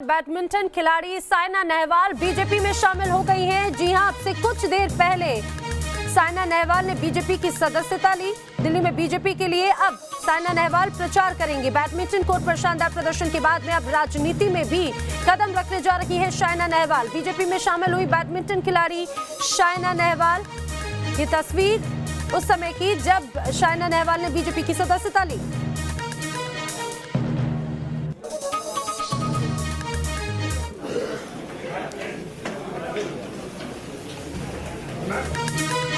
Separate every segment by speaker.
Speaker 1: Badminton खिलाड़ी Saina Nehwal BJP में शामिल हो गई हैं। जी हां, अब से कुछ देर पहले साइना नेहवाल ने बीजेपी की सदस्यता ली। दिल्ली में बीजेपी के लिए अब साइना नेहवाल प्रचार करेंगी। बैडमिंटन कोर्ट पर शानदार प्रदर्शन के बाद में अब राजनीति में भी कदम रखने जा रही है साइना नेहवाल। बीजेपी में शामिल हुई बैडमिंटन खिलाड़ी साइना नेहवाल। ये तस्वीर उस समय की जब साइना नेहवाल ने बीजेपी की सदस्यता ली।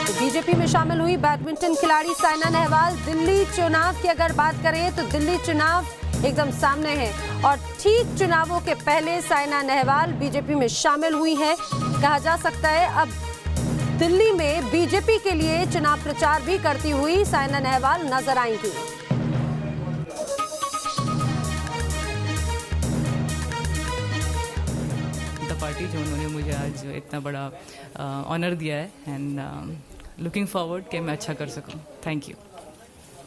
Speaker 1: तो बीजेपी में शामिल हुई बैडमिंटन खिलाड़ी साइना नेहवाल। दिल्ली चुनाव की अगर बात करें तो दिल्ली चुनाव एकदम सामने है और ठीक चुनावों के पहले साइना नेहवाल बीजेपी में शामिल हुई हैं। कहा जा सकता है अब दिल्ली में बीजेपी के लिए चुनाव प्रचार भी करती हुई साइना नेहवाल नजर आएंगी।
Speaker 2: पार्टी जो उन्होंने मुझे आज इतना बड़ा ऑनर दिया है एंड लुकिंग फॉरवर्ड कि मैं अच्छा कर सकूं। Thank you.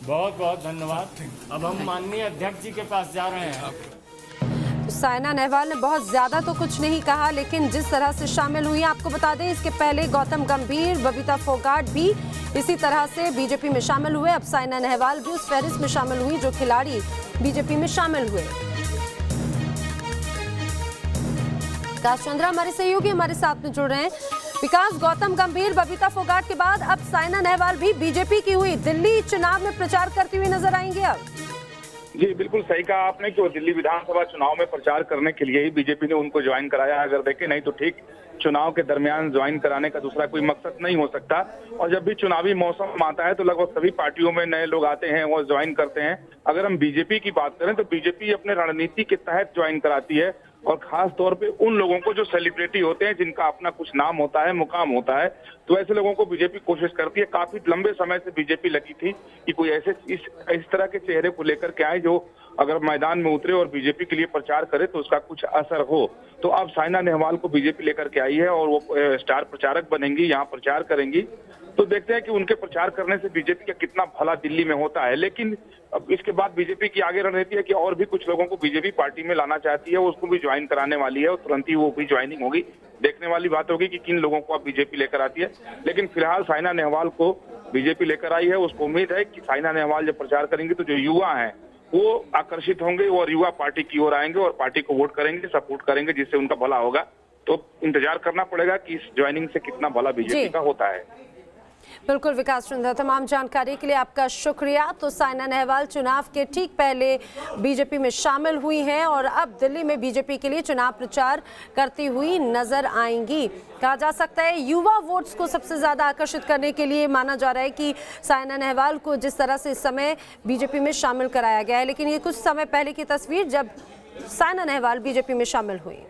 Speaker 3: बहुत बहुत धन्यवाद। अब हम माननीय अध्यक्ष जी के पास जा रहे हैं।
Speaker 1: तो साइना नेहवाल ने बहुत ज्यादा तो कुछ नहीं कहा, लेकिन जिस तरह से शामिल हुई, आपको बता दें इसके पहले गौतम गंभीर, बबीता फोगाट भी इसी तरह से बीजेपी में शामिल हुए। अब साइना नेहवाल भी उस फहरिस्त में शामिल हुई जो खिलाड़ी बीजेपी में शामिल हुए। विकास चंद्रा हमारे सहयोगी हमारे साथ में जुड़ रहे हैं। विकास, गौतम गंभीर, बबीता फोगाट के बाद अब साइना नेहवाल भी बीजेपी की हुई दिल्ली चुनाव में प्रचार करती हुई नजर आएंगे। अब
Speaker 4: जी बिल्कुल सही कहा आपने कि वो दिल्ली विधानसभा चुनाव में प्रचार करने के लिए ही बीजेपी ने उनको ज्वाइन कराया। अगर देखें नहीं तो ठीक चुनाव के दरमियान ज्वाइन कराने का दूसरा कोई मकसद नहीं हो सकता। और जब भी चुनावी मौसम आता है तो लगभग सभी पार्टियों में नए लोग आते हैं, वो ज्वाइन करते हैं। अगर हम बीजेपी की बात करें तो बीजेपी अपने रणनीति के तहत ज्वाइन कराती है और खास तौर पे उन लोगों को जो सेलिब्रिटी होते हैं, जिनका अपना कुछ नाम होता है, मुकाम होता है, तो ऐसे लोगों को बीजेपी कोशिश करती है। काफी लंबे समय से बीजेपी लगी थी कि कोई ऐसे इस तरह के चेहरे को लेकर के आए जो अगर मैदान में उतरे और बीजेपी के लिए प्रचार करे तो उसका कुछ असर हो। तो अब साइना नेहवाल को बीजेपी लेकर के आई है और वो स्टार प्रचारक बनेंगी, यहाँ प्रचार करेंगी। तो देखते हैं कि उनके प्रचार करने से बीजेपी का कितना भला दिल्ली में होता है। लेकिन अब इसके बाद बीजेपी की आगे रणनीति है कि और भी कुछ लोगों को बीजेपी पार्टी में लाना चाहती है, उसको भी ज्वाइन कराने वाली है और तुरंत ही वो भी ज्वाइनिंग होगी। देखने वाली बात होगी कि किन लोगों को अब बीजेपी लेकर आती है। लेकिन फिलहाल साइना नेहवाल को बीजेपी लेकर आई है। उसको उम्मीद है कि साइना नेहवाल जब प्रचार करेंगे तो जो युवा हैं वो आकर्षित होंगे और युवा पार्टी की ओर आएंगे और पार्टी को वोट करेंगे, सपोर्ट करेंगे, जिससे उनका भला होगा। तो इंतजार करना पड़ेगा कि इस ज्वाइनिंग से कितना भला बीजेपी का होता है।
Speaker 1: बिल्कुल विकास चंद्रा, तमाम जानकारी के लिए आपका शुक्रिया। तो साइना नेहवाल चुनाव के ठीक पहले बीजेपी में शामिल हुई हैं और अब दिल्ली में बीजेपी के लिए चुनाव प्रचार करती हुई नजर आएंगी। कहा जा सकता है युवा वोट्स को सबसे ज्यादा आकर्षित करने के लिए माना जा रहा है कि साइना नेहवाल को जिस तरह से इस समय बीजेपी में शामिल कराया गया है। लेकिन ये कुछ समय पहले की तस्वीर जब साइना नेहवाल बीजेपी में शामिल हुई।